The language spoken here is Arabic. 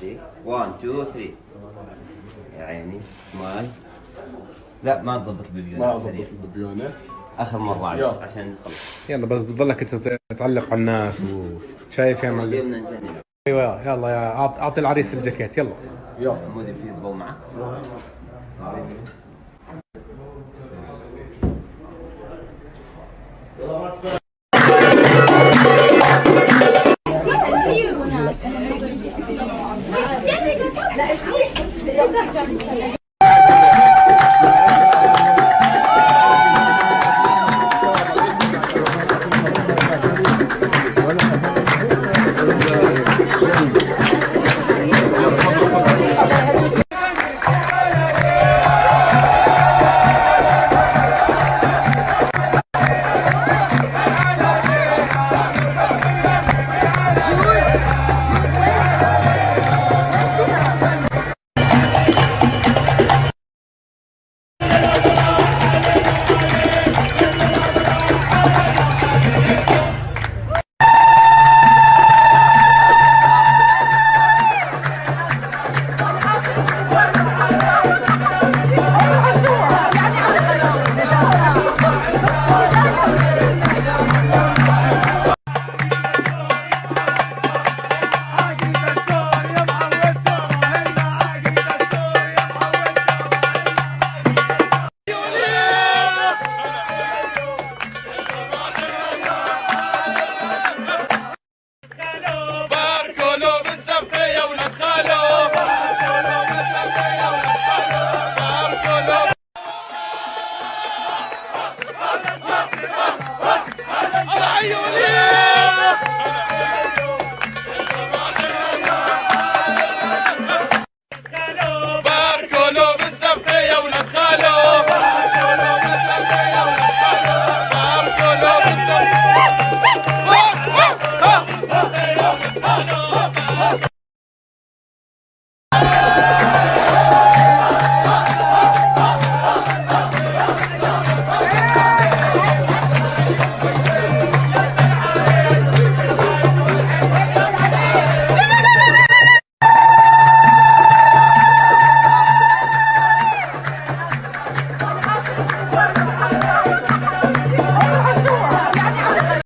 دي 1 2 3 يا عيني سمايل. لا ما تظبط البيبيونه، ما اظبط البيبيونه اخر مره عشان نخلص. يلا بس بتضلك انت تعلق على الناس وشايف يا معلم. ايوه يلا يا اعطي العريس الجاكيت يلا. مودي في الضوء معك. لا